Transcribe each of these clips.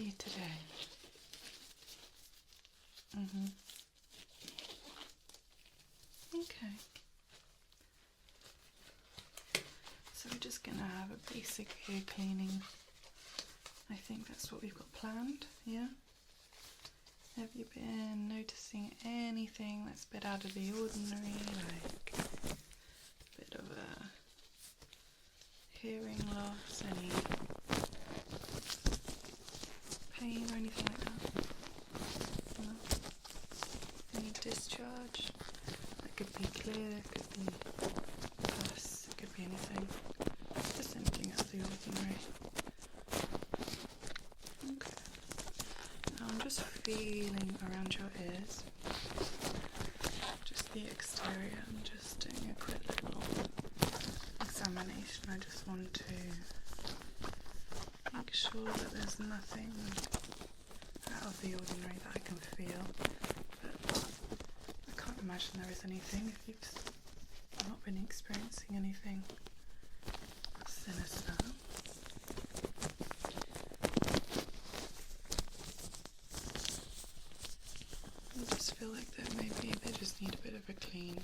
you today? Okay. So we're just going to have a basic ear cleaning. I think that's what we've got planned, yeah? Have you been noticing anything that's a bit out of the ordinary, like a bit of a hearing loss, any pain or anything like that? No? Any discharge? That could be clear, it could be pus, it could be anything. Just anything out of the ordinary. Okay. Now I'm just feeling around your ears. Just the exterior. I'm just doing a quick little examination. I just want to make sure that there's nothing out of the ordinary that I can feel. But I can't imagine there is anything if you've not been experiencing anything sinister. I just feel like that maybe they just need a bit of a clean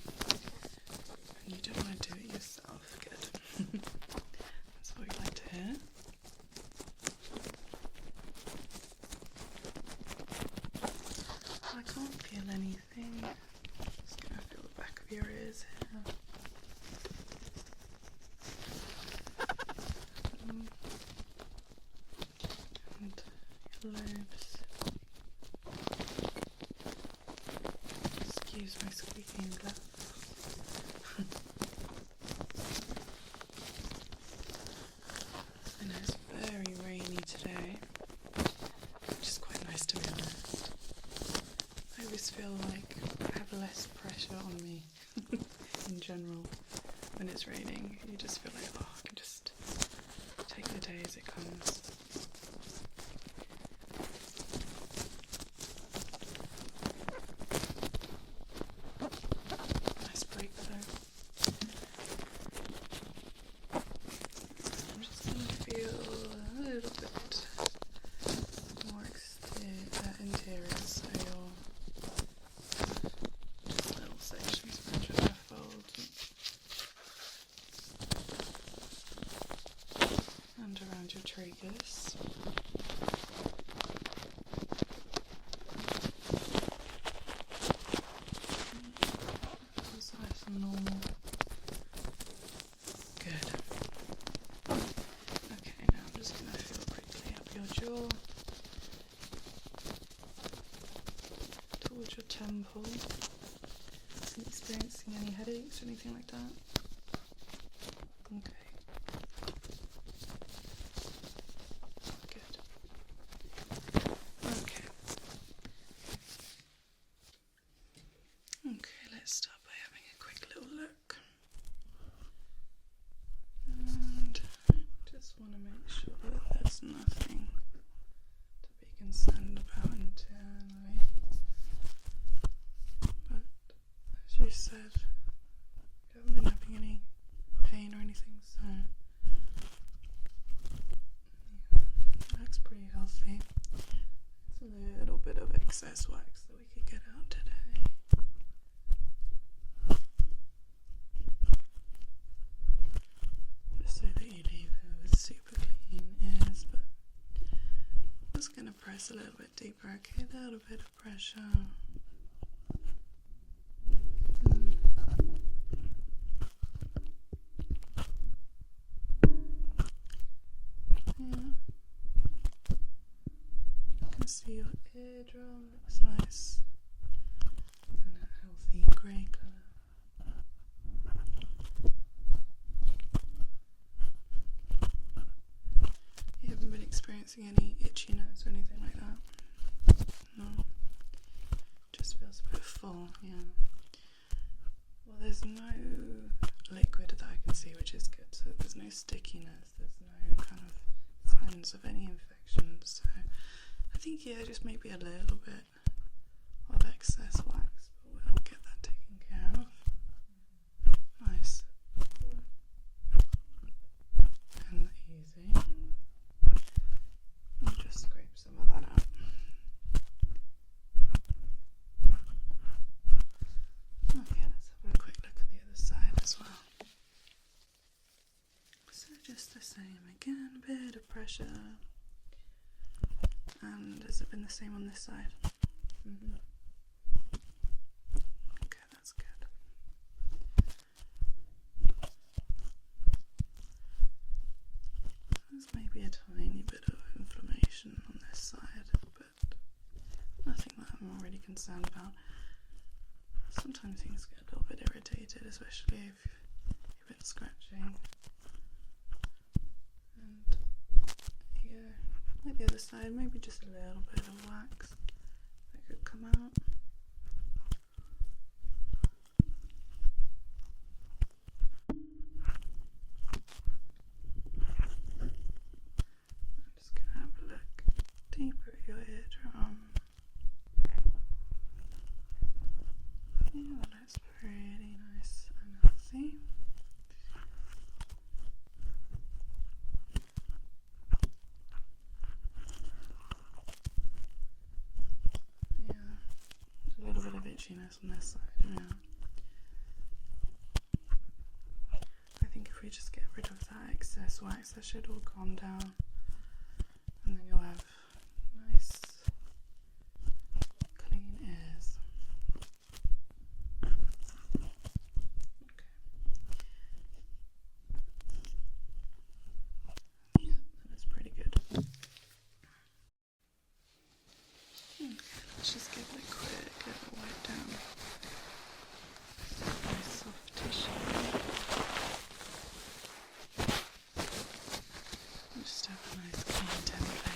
and you don't want to do it yourself. Good. That's what we like to hear. I can't feel anything. Just gonna feel the back of your ears here. And your lobes. Excuse my squeaking glass. I know it's very rainy today, which is quite nice to be honest. I always feel like I have less pressure on me in general when it's raining. You just feel like, oh, I can just take the day as it comes. Nice break though. I'm just going to feel a little bit more interior, so your just little sections around your left fold and around your tragus. Feels nice and normal. Good. Okay, now I'm just going to feel quickly up your jaw, towards your temple. Are you experiencing any headaches or anything like that? Okay. Good. Okay. Okay, let's start by having a quick little look. And just want to make sure that there's nothing to be concerned about internally. But as you said, you haven't been having any pain or anything, so yeah, looks pretty healthy. There's a little bit of excess wax that we could get out today. Just so that you leave her with super clean ears, but I'm just going to press a little bit deeper, okay? A little bit of pressure. Yeah. You can see your eardrum looks nice and a healthy grey colour. You haven't been experiencing any itchiness or anything like that? No? Just feels a bit full, yeah. Well, there's no liquid that I can see, which is good. So there's no stickiness, there's no kind of signs of any infection. So I think, yeah, just maybe a little bit of excess wax, but we'll get that taken care of. Nice. And easy. I'll just scrape some of that same again, a bit of pressure. And has it been the same on this side? Okay, that's good. There's maybe a tiny bit of inflammation on this side, but nothing that I'm already concerned about. Sometimes things get a little bit irritated, especially if you've been scratching. And yeah, like the other side, maybe just a little bit of wax that could come out. I'm just gonna have a look deeper at your eardrum. Yeah, that looks pretty nice and healthy. Yeah, there's a little bit of itchiness on this side, yeah. I think if we just get rid of that excess wax, that should all calm down. And then you'll have nice, clean ears. Yeah, that is pretty good. Okay, let's just give it a quick little wipe down. Nice soft tissue. Just have a nice clean template.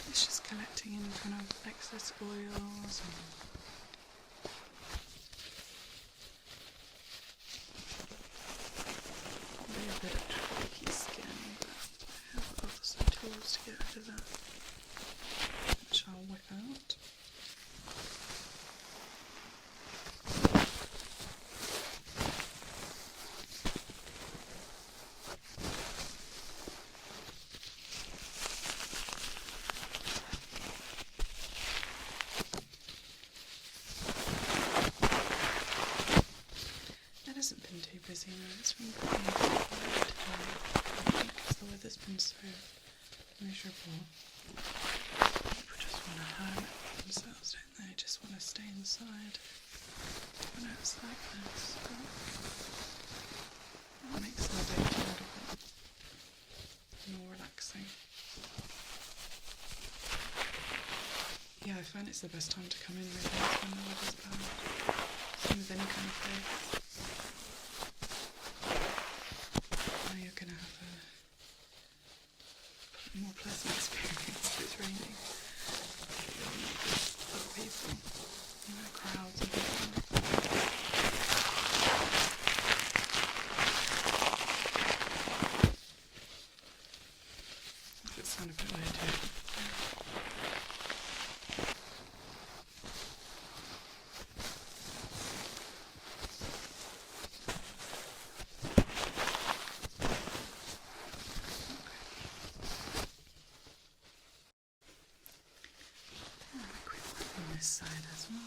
It's just collecting any kind of excess oils and maybe a bit of tricky skin, but I have other some tools to get rid of that, which I'll whip out. It hasn't been too busy now, it's been pretty quiet today, I think, because the weather's been so miserable. People just want to hermit themselves, don't they? Just want to stay inside when it's like this. But that makes the day a little bit more relaxing. Yeah, I find it's the best time to come in really, is when the weather's bad. Same with any kind of day. Now you're going to have a more pleasant experience if it's raining. You'll meet other people, crowds and things like that. If it sounds a bit weird too. This side as well.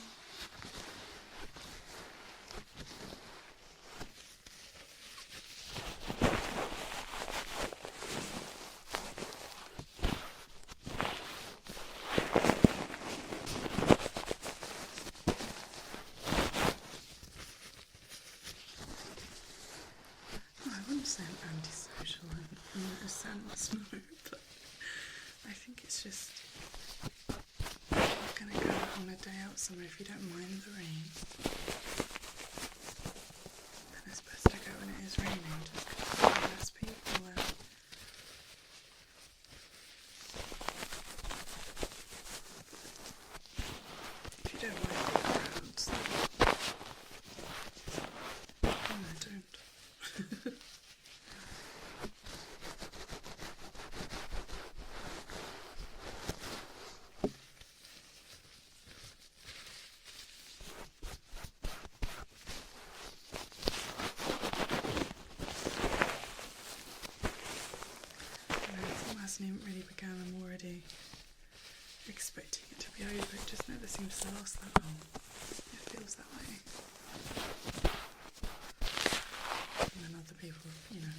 I wouldn't say I'm antisocial in a sense, no, but I think it's just going to go on a day out somewhere if you don't mind the rain. Then it's best to go when it is raining, just because there are less people there. If you don't mind the crowds, then no, don't. it just never seems to last that long. It feels that way. And then other people, you know,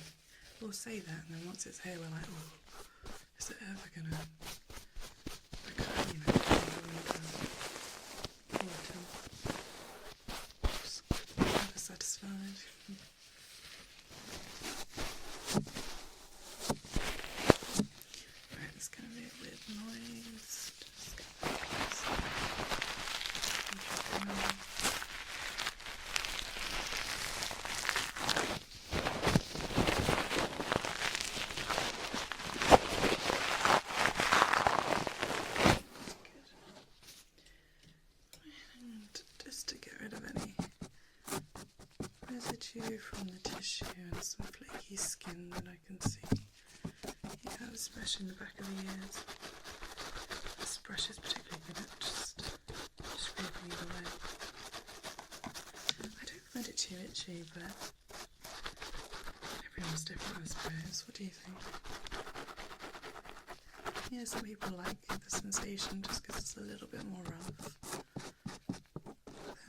will say that, and then once it's here, we're like, oh, is it ever gonna, you know, autumn. Just never satisfied. Right, it's gonna be a weird noise. Just gonna just to get rid of any residue from the tissue and some flaky skin that I can see. Yeah, especially in the back of the ears. This brush is particularly good at just scraping it away. I don't find it too itchy, but everyone's different, I suppose. What do you think? Yeah, some people like the sensation just because it's a little bit more rough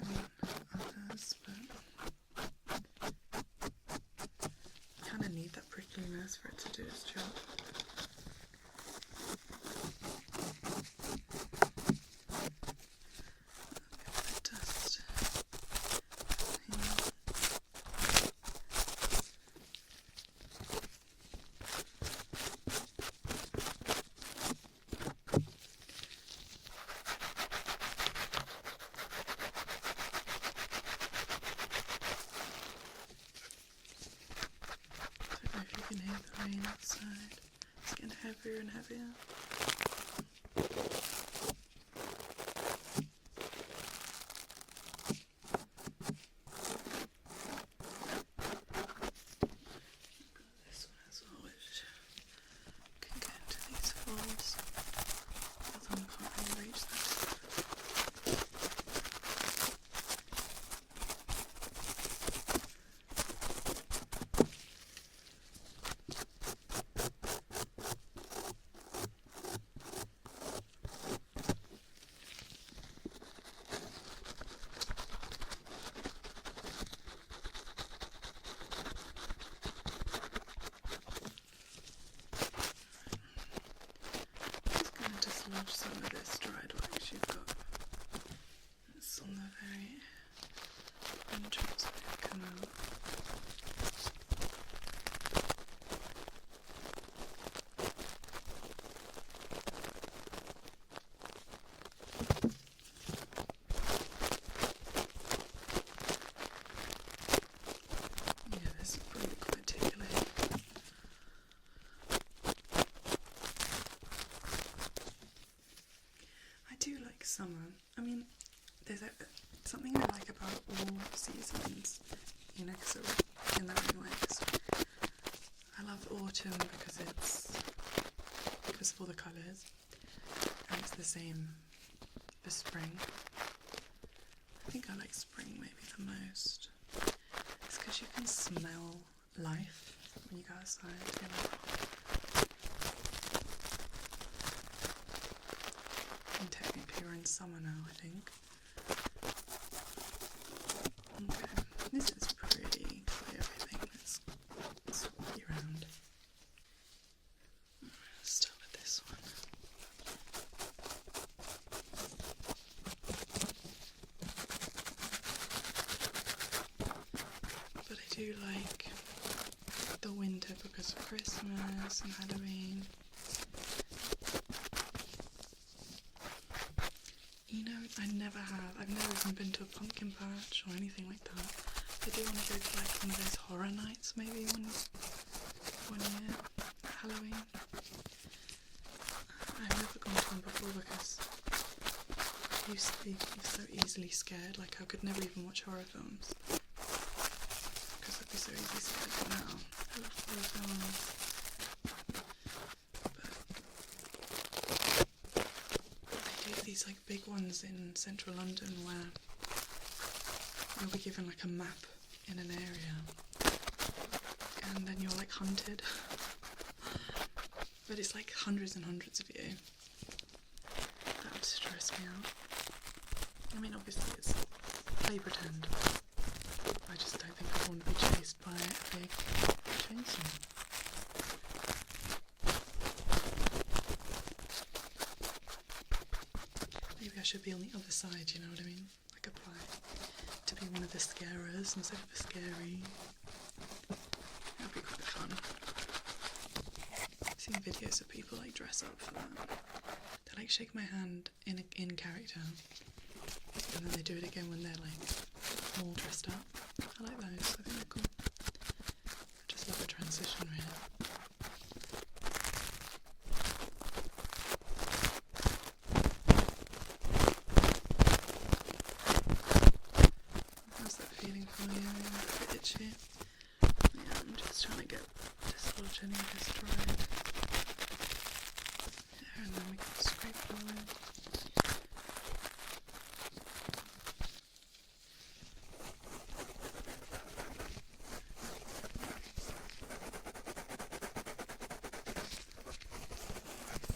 than others, but you kind of need that prickliness for it to do its job. Dust. You can hear the rain outside. It's getting heavier and heavier. This one as well, which can get into these folds. The other one can't really reach that. Dislodge some of this dried wax you've got. It's on the very entrance of your canal. Yeah, this is probably quite tickly. I do like summer. I mean, there's something I like about all seasons, you know, because in their own ways. I love autumn because of all the colours, and it's the same for spring. I think I like spring maybe the most. It's because you can smell life when you go outside, you know. And technically we're in summer now, I think. Okay, this is pretty clear, I think. Let's swap you around. Let's start with this one. But I do like the winter because of Christmas and Halloween. You know, I've never even been to a pumpkin patch or anything like that. I do want to go to like one of those horror nights maybe one year at Halloween. I've never gone to one before because I used to be so easily scared, like I could never even watch horror films because I'd be so easily scared. But now I love horror films. These like big ones in central London where you'll be given like a map in an area and then you're like hunted but it's like hundreds and hundreds of you. That would stress me out. I mean, obviously it's play pretend. I just don't think I want to be chased by a big chainsaw. Maybe I should be on the other side, you know what I mean? Like apply to be one of the scarers instead of a scary. That would be quite fun. I've seen videos of people like dress up for that. They like shake my hand in character, and then they do it again when they're like all dressed up. I like those, I think they're cool. I just love the transition really. How's that feeling for you? A bit itchy? Yeah, I'm just trying to get dislodging and destroyed. There, and then we can scrape it away.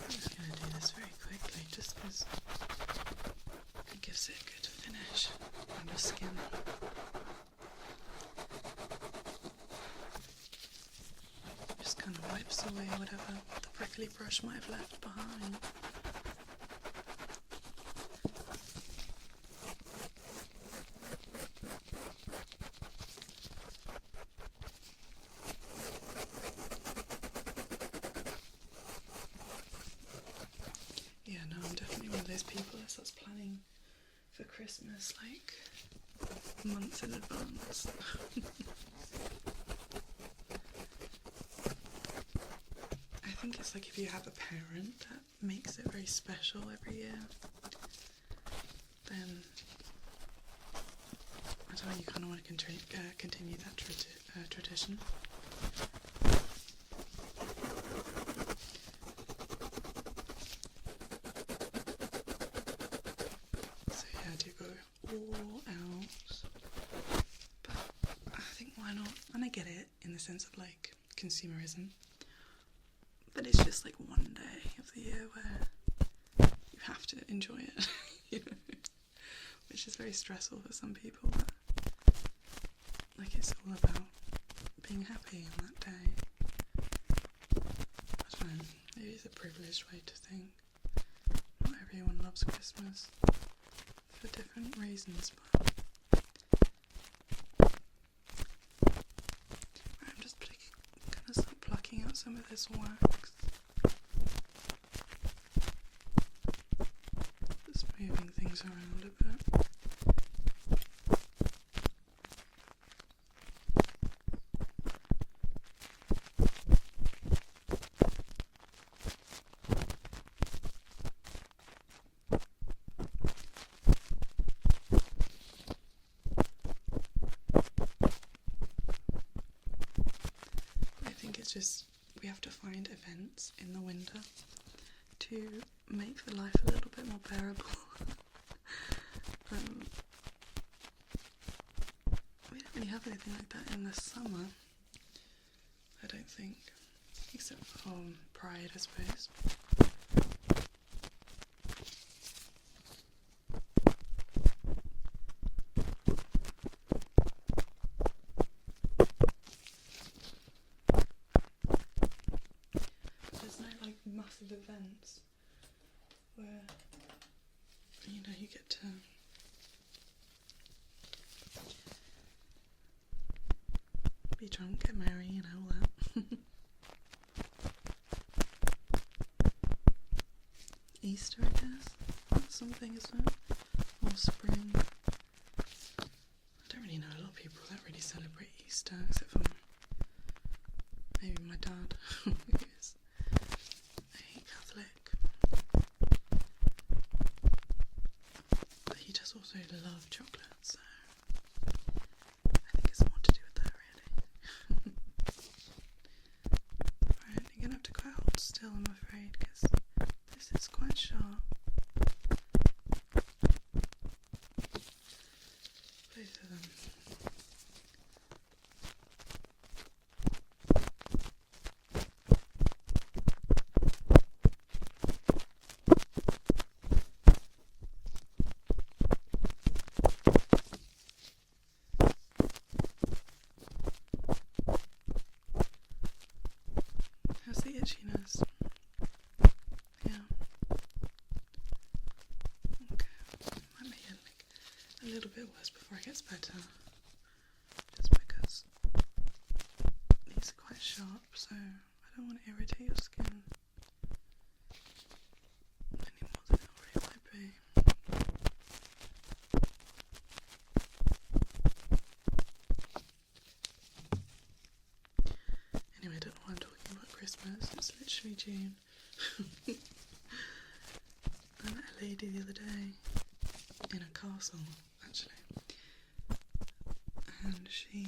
I'm just going to do this very quickly, just because it gives it a good finish on the skin. Just kind of wipes away whatever the prickly brush might have left behind. Yeah, no, I'm definitely one of those people that starts planning for Christmas like months in advance. I think it's like if you have a parent that makes it very special every year, then I don't know, you kind of want to continue that tradition. So yeah, I do go all out, but I think why not? And I get it in the sense of like consumerism, but it's just like one day of the year where you have to enjoy it, you know, which is very stressful for some people, but like it's all about being happy on that day. I don't know, maybe it's a privileged way to think. Not everyone loves Christmas for different reasons, but I'm just gonna start plucking out some of this wax. Just moving things around a bit. Just we have to find events in the winter to make the life a little bit more bearable. We don't really have anything like that in the summer, I don't think, except for Pride, I suppose. Massive events where, you know, you get to be drunk, get married, you know, all that. Easter, I guess, that's something, isn't it? Or spring. I don't really know a lot of people that really celebrate Easter, except for maybe my dad, who is Catholic, but he does also love chocolate, so I think it's more to do with that really. Right, you're gonna have to quite hold still, I'm afraid, because this is quite sharp. Both of them. a little bit worse before it gets better. Just because these are quite sharp, so I don't want to irritate your skin any more than it already might be. Anyway, I don't know why I'm talking about Christmas. It's literally June. I met a lady the other day in a castle, actually, and she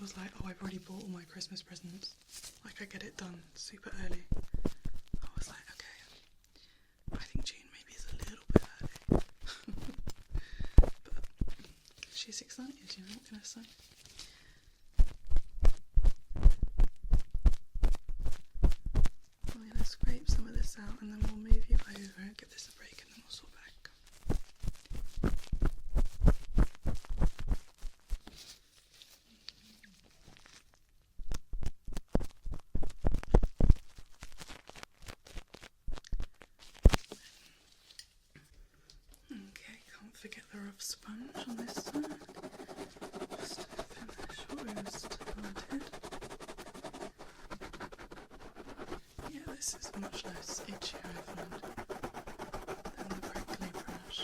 was like, oh, I've already bought all my Christmas presents, like I get it done super early. I was like, okay, I think June maybe is a little bit early. But she's excited, you know, what can I say? I'm going to scrape some of this out and then we'll move you over, give this a break, and then we'll sort back. Okay, can't forget the rough sponge on this side. Just finish what we started. Yeah, this is much less itchy, I find, than the prickly brush.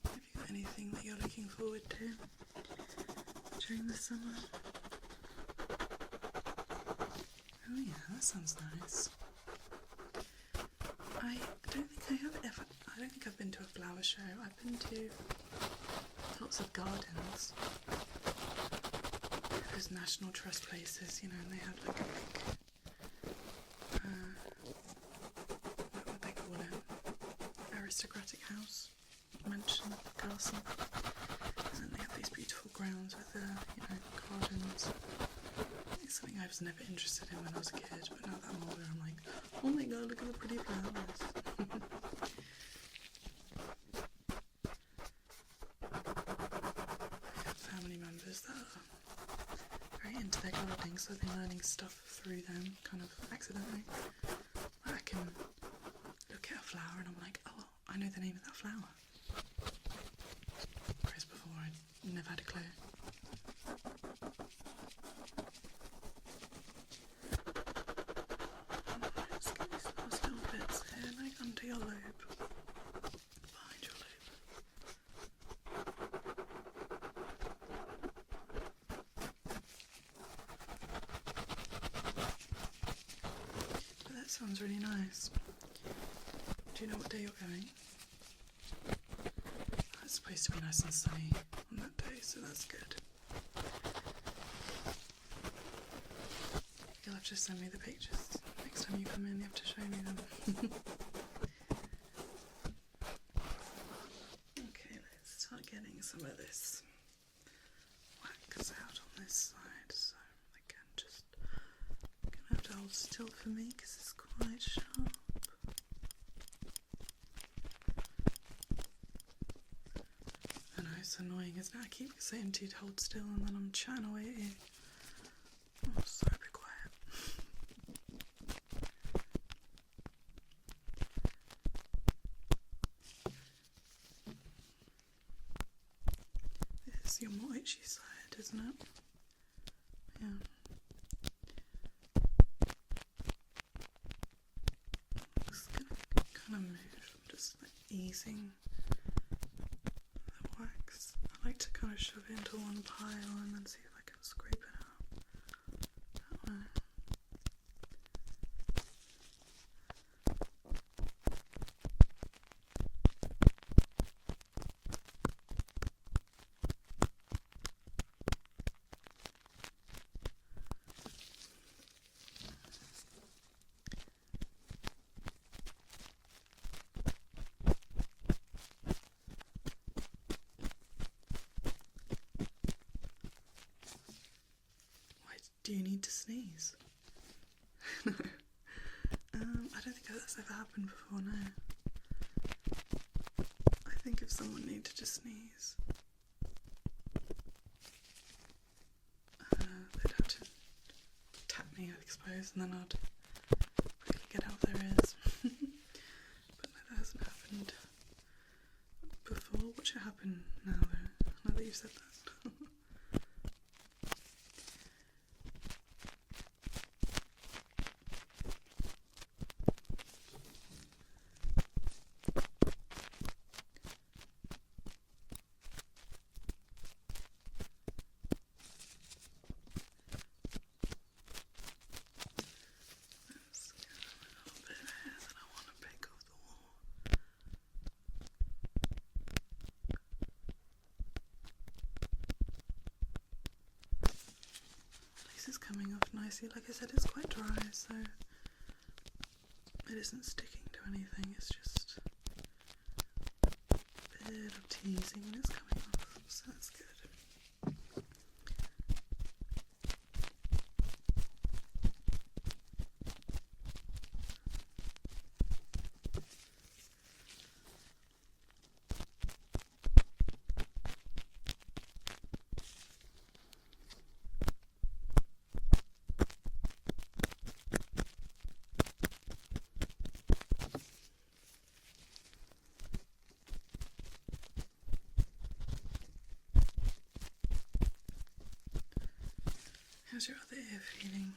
Have you got anything that you're looking forward to during the summer? Oh yeah, that sounds nice. I don't think I've been to a flower show. I've been to lots of gardens. Those National Trust places, you know, and they have like a big, what would they call it? Aristocratic house, mansion, castle. And then they have these beautiful grounds with the, you know, gardens. It's something I was never interested in when I was a kid, but now that I'm older, I'm like, oh my god, look at the pretty flowers. I have family members that are very into their gardening, so I've been learning stuff through them, kind of accidentally. I can look at a flower and I'm like, oh, I know the name of that flower. Whereas before I never had a clue. Let's get these last little bits here, like under your lobe, behind your lobe. But that sounds really nice. Do you know what day you're going? It's supposed to be nice and sunny on that day, so that's good. You'll have to send me the pictures. Next time you come in, you have to show me them. Okay, let's start getting some of this wax out on this side. So again, just gonna have to hold still for me because it's quite sharp. I know it's annoying, isn't it? I keep saying to you to hold still and then I'm chatting away at you. Oh, sorry, be quiet. This is your more itchy side, isn't it? Yeah. Just gonna kind of move, just like easing the wax. I like to kind of shove it into one pile and then see if I can scrape it out that way. Do you need to sneeze? No. I don't think that's ever happened before, no. ears and then I'd quickly get out their ears. But no, that hasn't happened before. Watch it happen now though, now that you've said that. Is coming off nicely. Like I said, it's quite dry, so it isn't sticking to anything. It's just a bit of teasing when it's coming off, so that's good. How's your other ear feeling?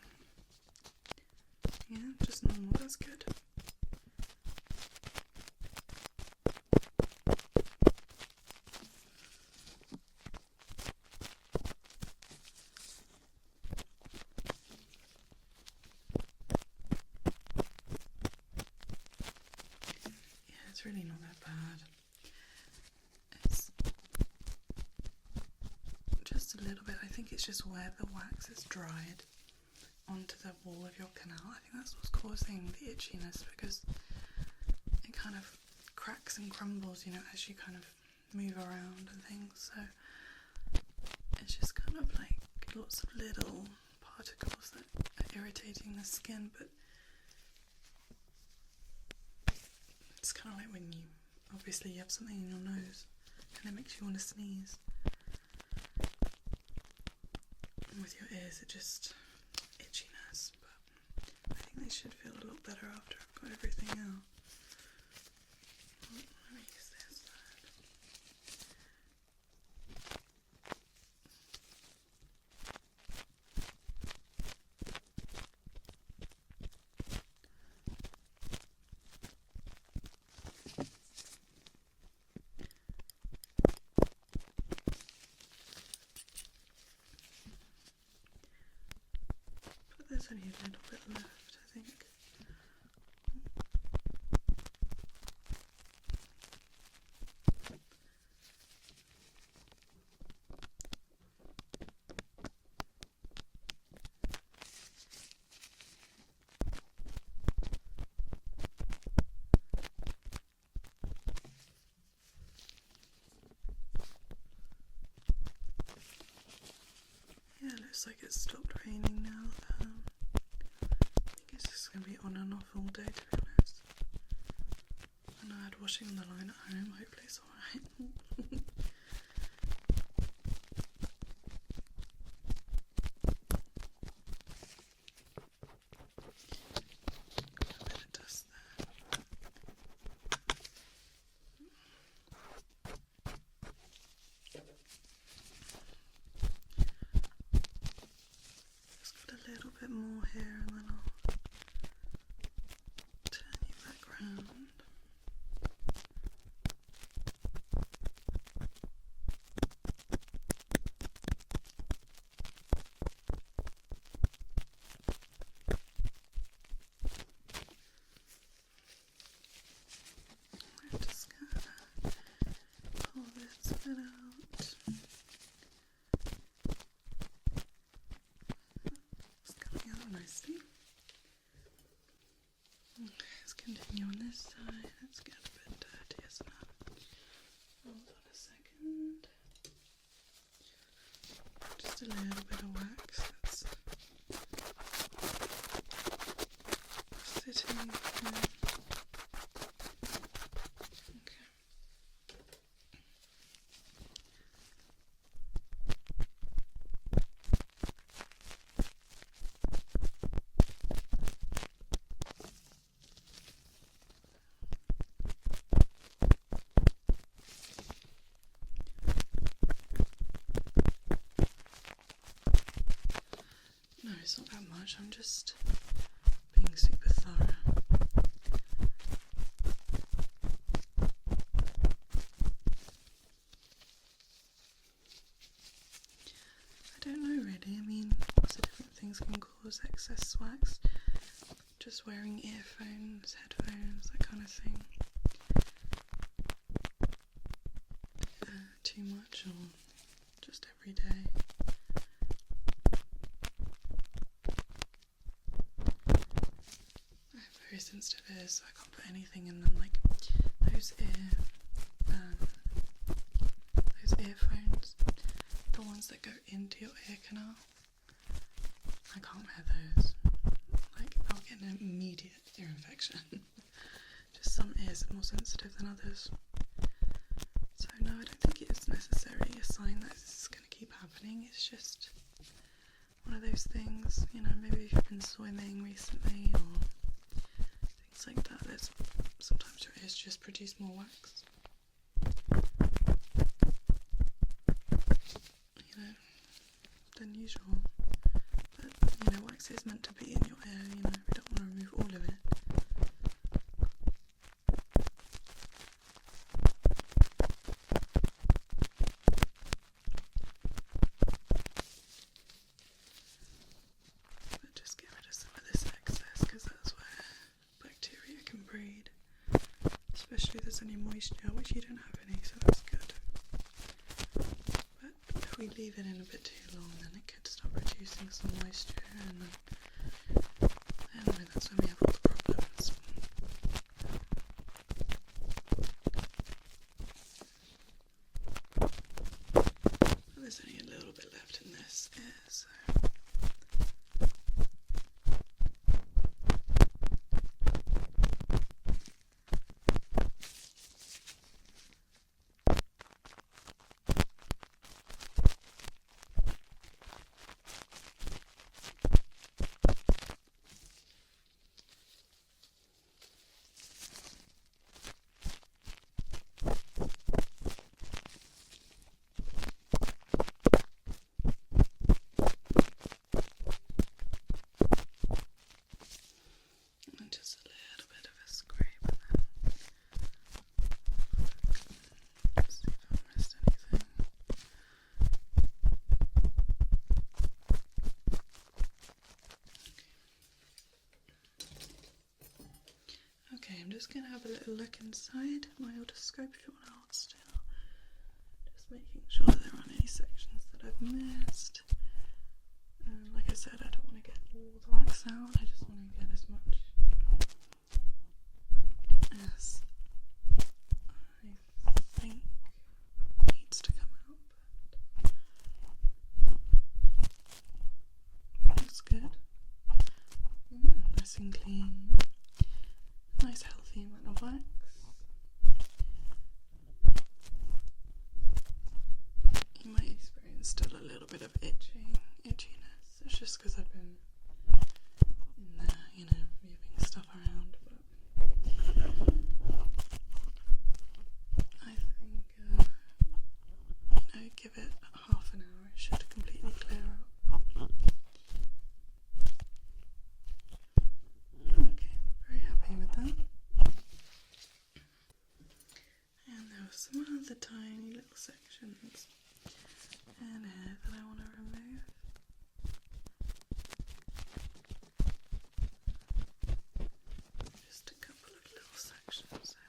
Yeah, just normal, that's good. Yeah, it's really not that bad. It's just a little bit. I think it's just where the wax is dried onto the wall of your canal. I think that's what's causing the itchiness, because it kind of cracks and crumbles, you know, as you kind of move around and things. So it's just kind of like lots of little particles that are irritating the skin. But it's kind of like when you have something in your nose and it makes you want to sneeze. With your ears, it just itchiness, but I think they should feel a lot better after I've got everything out. Oh, let me use this side. There's only a little bit left, I think. Yeah, it looks like it's stopped raining now. I think it's just going to be on and off all day, to be honest. I know I had washing on the line at home, hopefully it's alright. A bit of dust there. Just got a little bit more here and then I'll turn you back round. I'm just gonna pull this bit out. It's coming out nicely. Okay, let's continue on this side. Let's get a bit dirty as well. Hold on a second. Just a little bit of wax that's sitting here. Okay. much, I'm just being super thorough. I don't know really, I mean, lots of different things can cause excess wax. Just wearing earphones, headphones, that kind of thing. Too much or just every day. I have very sensitive ears, so I can't put anything in them, like those earphones, the ones that go into your ear canal. I can't wear those. Like, I'll get an immediate ear infection. Just some ears are more sensitive than others. So no, I don't think it's necessarily a sign that this is going to keep happening. It's just one of those things, you know, maybe if you've been swimming recently or things like that, there's sometimes your ears just produce more wax. You know, than usual. But, you know, wax is meant to be in your ear, you know, we don't want to remove all of it. But just get rid of some of this excess, because that's where bacteria can breed. Especially if there's any moisture, which you don't have any, so that's good. But if we leave it in a bit too long, then it could start producing some moisture, and then that's when we have all the problems. But there's only a little bit left in this ear, so. Just a little bit of a scrape, and then see if I've missed anything. Okay, I'm just going to have a little look inside my otoscope if you want to hold still. Just making sure there aren't any sections that I've missed. Like I said, I don't want to get all the wax out, I just want to get as much as I think needs to come out, but looks good. Nice and clean. Nice healthy amount of wax. You might experience still a little bit of itchiness. It's just because I've been in there, you know, moving stuff around, but I think, you know, give it half an hour, it should completely clear out. Okay, very happy with that. And there were some other tiny little sections in here that I want to remove. Just a couple of little sections there.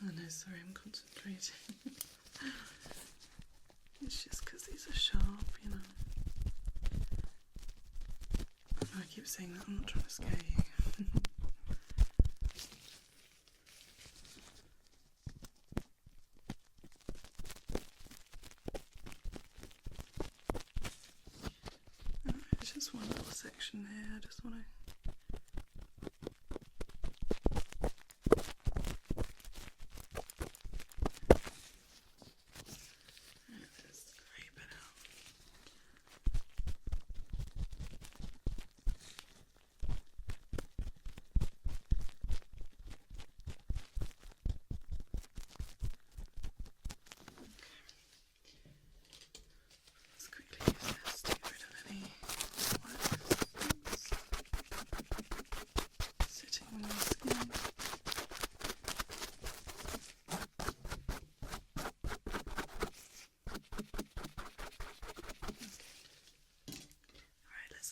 Oh no, sorry, I'm concentrating. It's just because these are sharp, you know. I keep saying that, I'm not trying to scare you. just one little section here. I just want to.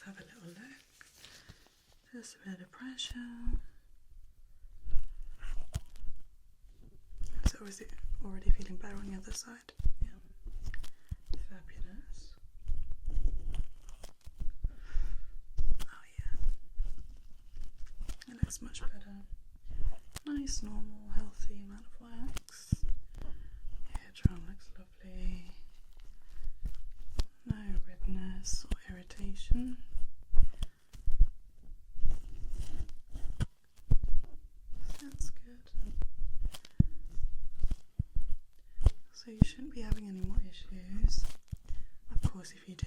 Have a little look. Just a bit of pressure. So is it already feeling better on the other side? Yeah. Fabulous. Oh yeah. It looks much better. Nice, normal, healthy amount of wax. Eardrum looks lovely. No redness or irritation. That's good. So you shouldn't be having any more issues. Of course, if you do,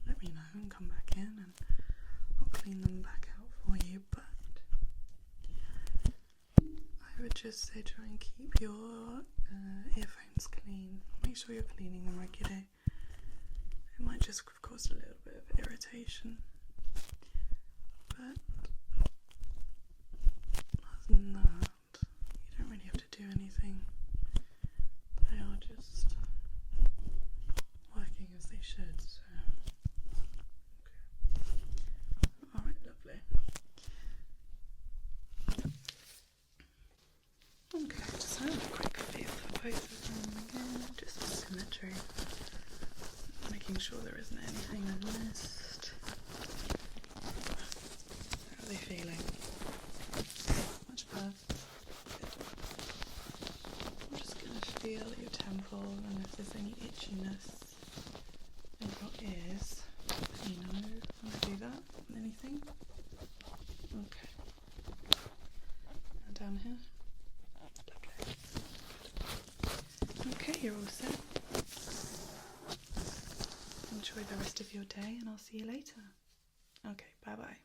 let me know and come back in and I'll clean them back out for you. But I would just say try and keep your earphones clean. Make sure you're cleaning them regularly. It might just cause a little bit of irritation, but other than that, you don't really have to do anything. They are just working as they should, so okay. Alright, lovely. Okay, just have a quick feel for both of them again, just for symmetry. Making sure there isn't anything I missed. How are they feeling? Much better? Good. I'm just going to feel at your temple and if there's any itchiness in your ears, let me know. I'm going to do that. Anything? Okay. And down here? Lovely. Okay, you're all set. Enjoy the rest of your day and I'll see you later. Okay, bye bye.